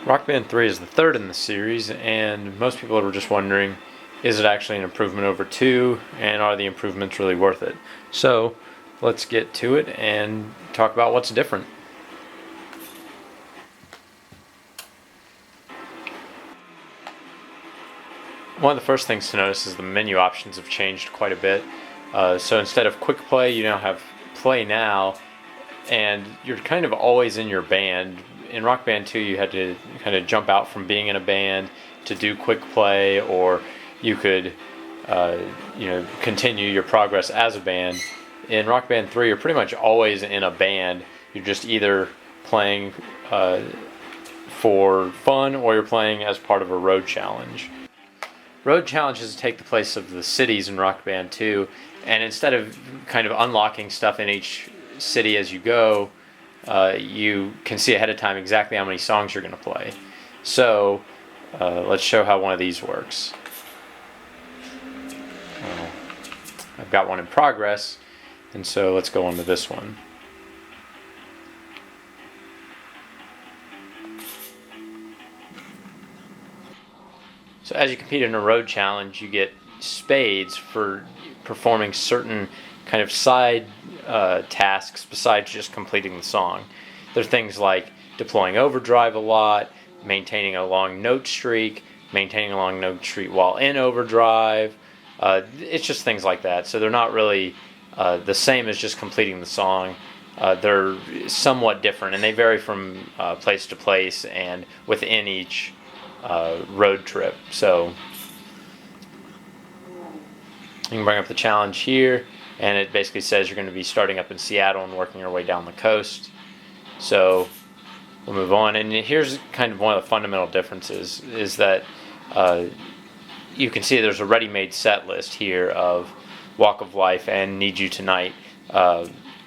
Rock Band 3 is the third in the series, and most people were just wondering, is it actually an improvement over 2, and are the improvements really worth it? So, let's get to it and talk about what's different. One of the first things to notice is the menu options have changed quite a bit. So instead of quick play, you now have play now, and you're kind of always in your band. In Rock Band 2, you had to kind of jump out from being in a band to do quick play, or you could continue your progress as a band. In Rock Band 3, you're pretty much always in a band. You're just either playing for fun, or you're playing as part of a road challenge. Road challenges take the place of the cities in Rock Band 2, and instead of kind of unlocking stuff in each city as you go, you can see ahead of time exactly how many songs you're going to play. So let's show how one of these works. I've got one in progress, and so let's go on to this one. So as you compete in a road challenge, you get spades for performing certain kind of side tasks besides just completing the song. There are things like deploying overdrive a lot, maintaining a long note streak, maintaining a long note streak while in overdrive. It's just things like that. So they're not really the same as just completing the song. They're somewhat different, and they vary from place to place and within each road trip. So you can bring up the challenge here, and it basically says you're going to be starting up in Seattle and working your way down the coast. So we'll move on, and here's kind of one of the fundamental differences is that you can see there's a ready-made set list here of Walk of Life and Need You Tonight.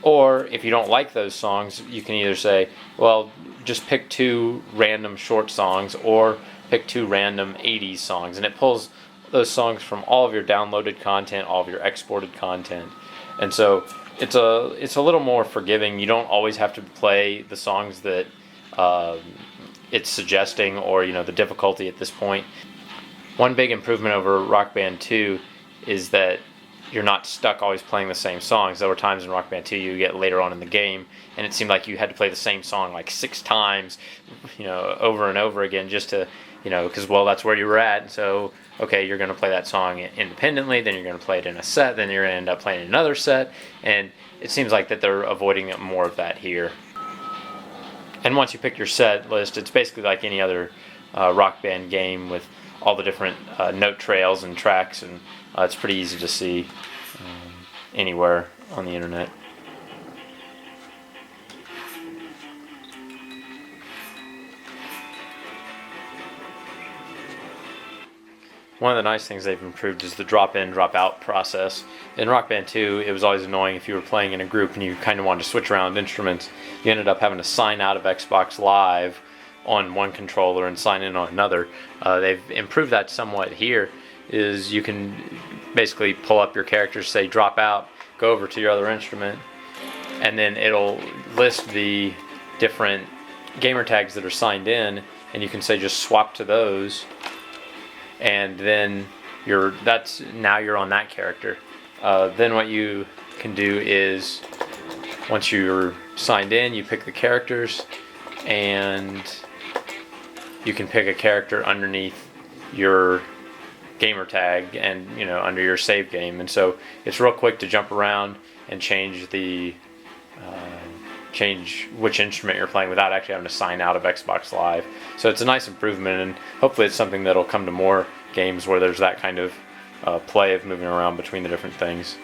Or if you don't like those songs, you can either say, well, just pick 2 random short songs, or pick 2 random 80s songs, and it pulls those songs from all of your downloaded content, all of your exported content. And so it's a little more forgiving. You don't always have to play the songs that it's suggesting, or the difficulty at this point. One big improvement over Rock Band 2 is that you're not stuck always playing the same songs. There were times in Rock Band 2 you get later on in the game, and it seemed like you had to play the same song like 6 times, over and over again, just to, because, that's where you were at. And so, okay, you're going to play that song independently, then you're going to play it in a set, then you're going to end up playing another set, and it seems like that they're avoiding more of that here. And once you pick your set list, it's basically like any other Rock Band game with all the different note trails and tracks, and it's pretty easy to see anywhere on the internet. One of the nice things they've improved is the drop-in, drop-out process. In Rock Band 2, it was always annoying if you were playing in a group and you kind of wanted to switch around instruments. You ended up having to sign out of Xbox Live on one controller and sign in on another. They've improved that somewhat here. Is you can basically pull up your characters, say drop out, go over to your other instrument, and then it'll list the different gamer tags that are signed in, and you can say just swap to those, and then you're on that character. Then what you can do is, once you're signed in, you pick the characters, and you can pick a character underneath your gamer tag and under your save game, and so it's real quick to jump around and change which instrument you're playing without actually having to sign out of Xbox Live. So it's a nice improvement, and hopefully it's something that'll come to more games where there's that kind of play of moving around between the different things.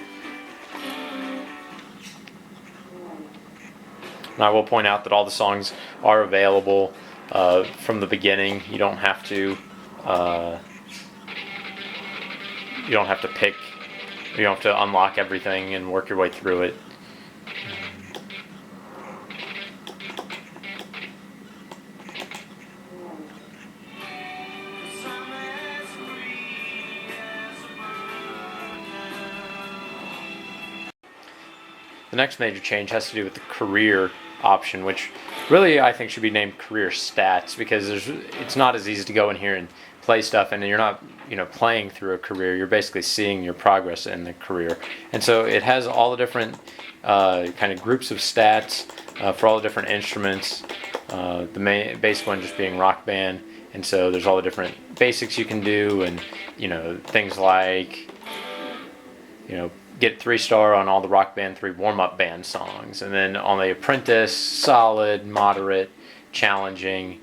And I will point out that all the songs are available from the beginning. You don't have to pick, you don't have to unlock everything and work your way through it. The next major change has to do with the career option, which really I think should be named career stats, because it's not as easy to go in here and play stuff, and you're not playing through a career. You're basically seeing your progress in the career, and so it has all the different kind of groups of stats for all the different instruments. The main basic one just being Rock Band, and so there's all the different basics you can do, and things like get 3-star on all the Rock Band 3 warm-up band songs, and then on the Apprentice, solid, moderate, challenging,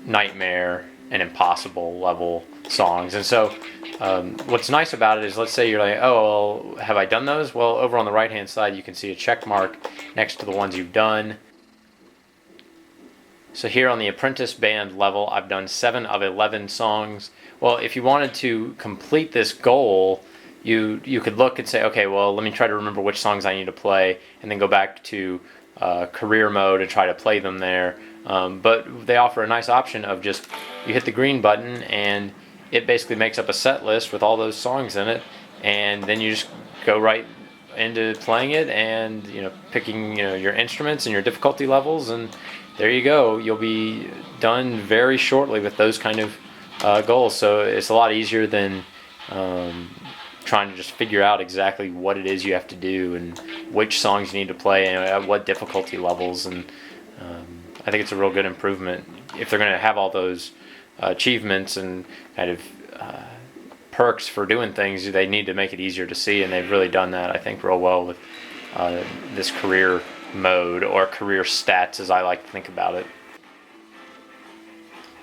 nightmare, and impossible level songs. And so what's nice about it is, let's say you're like, oh, well, have I done those? Well, over on the right hand side you can see a check mark next to the ones you've done. So here on the Apprentice band level, I've done 7 of 11 songs. Well, if you wanted to complete this goal, you could look and say, okay, well, let me try to remember which songs I need to play, and then go back to career mode and try to play them there. But they offer a nice option of just, you hit the green button and it basically makes up a set list with all those songs in it, and then you just go right into playing it and picking your instruments and your difficulty levels, and there you go. You'll be done very shortly with those kind of goals. So it's a lot easier than trying to just figure out exactly what it is you have to do and which songs you need to play and at what difficulty levels. And I think it's a real good improvement. If they're going to have all those achievements and kind of perks for doing things, they need to make it easier to see, and they've really done that, I think, real well with this career mode, or career stats as I like to think about it.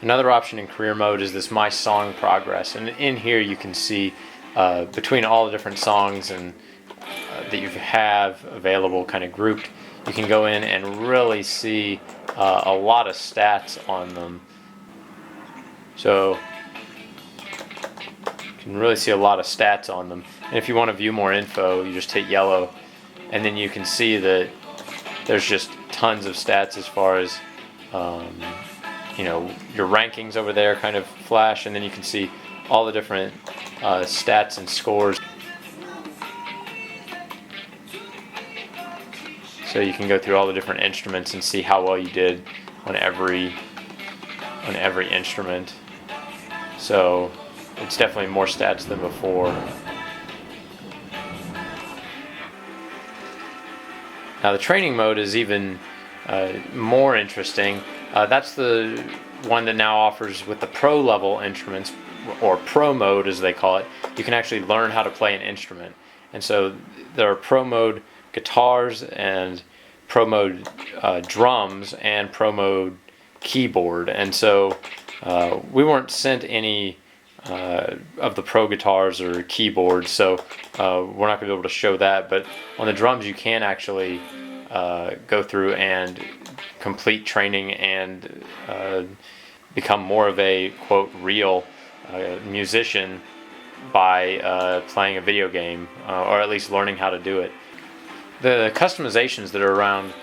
Another option in career mode is this My Song Progress, and in here you can see between all the different songs and that you have available kind of grouped, you can go in and really see a lot of stats on them. So you can really see a lot of stats on them, and if you want to view more info, you just hit yellow, and then you can see that there's just tons of stats as far as your rankings over there kind of flash, and then you can see all the different stats and scores. So you can go through all the different instruments and see how well you did on every instrument. So it's definitely more stats than before. Now the training mode is even more interesting. That's the one that now offers, with the pro level instruments, or pro mode as they call it, you can actually learn how to play an instrument. And so there are pro mode guitars and pro mode drums and pro mode keyboard. And so we weren't sent any of the pro guitars or keyboards, so we're not going to be able to show that. But on the drums you can actually go through and complete training and become more of a, quote, real musician by playing a video game, or at least learning how to do it. The customizations that are around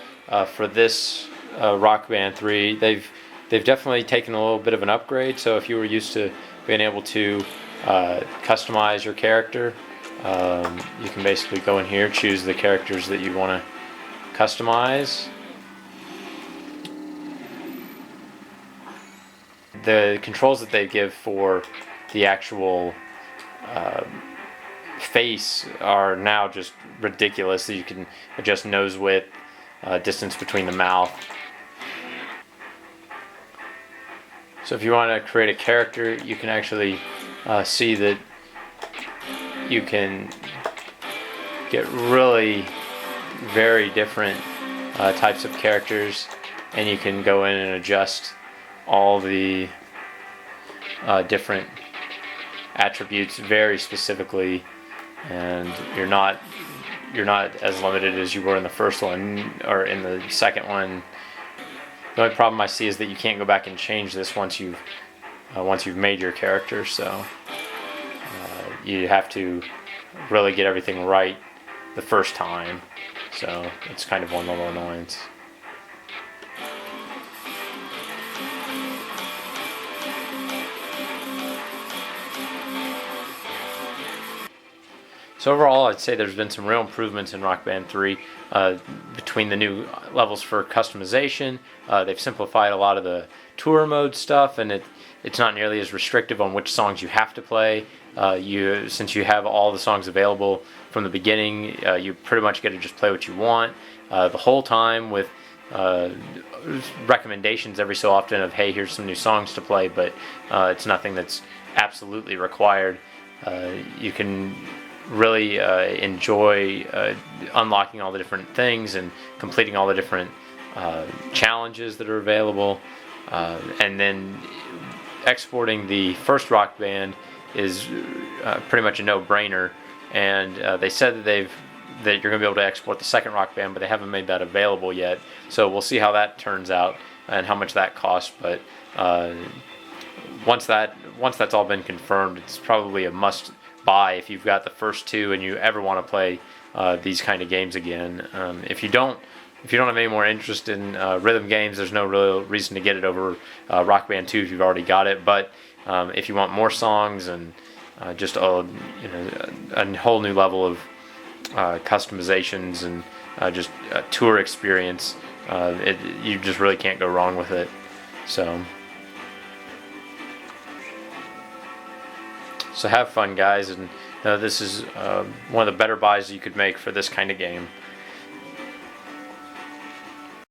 for this Rock Band 3, they've definitely taken a little bit of an upgrade. So if you were used to being able to customize your character, you can basically go in here, choose the characters that you want to customize. The controls that they give for the actual face are now just ridiculous. You can adjust nose width, distance between the mouth. So if you want to create a character, you can actually see that you can get really very different types of characters, and you can go in and adjust all the different attributes very specifically, and you're not as limited as you were in the first one or in the second one. The only problem I see is that you can't go back and change this once you've made your character, so you have to really get everything right the first time. So it's kind of one little annoyance. So overall, I'd say there's been some real improvements in Rock Band 3. between the new levels for customization. They've simplified a lot of the tour mode stuff, and it's not nearly as restrictive on which songs you have to play. Since you have all the songs available from the beginning, you pretty much get to just play what you want the whole time, with recommendations every so often of, hey, here's some new songs to play, but it's nothing that's absolutely required. You can really enjoy unlocking all the different things and completing all the different challenges that are available, and then exporting the first Rock Band is pretty much a no-brainer. And they said that you're going to be able to export the second Rock Band, but they haven't made that available yet. So we'll see how that turns out and how much that costs. But once that's all been confirmed, it's probably a must-buy if you've got the first two and you ever want to play these kind of games again. If you don't have any more interest in rhythm games, there's no real reason to get it over Rock Band 2 if you've already got it. But if you want more songs and just a whole new level of customizations and just a tour experience, you just really can't go wrong with it. So have fun, guys, and this is one of the better buys you could make for this kind of game.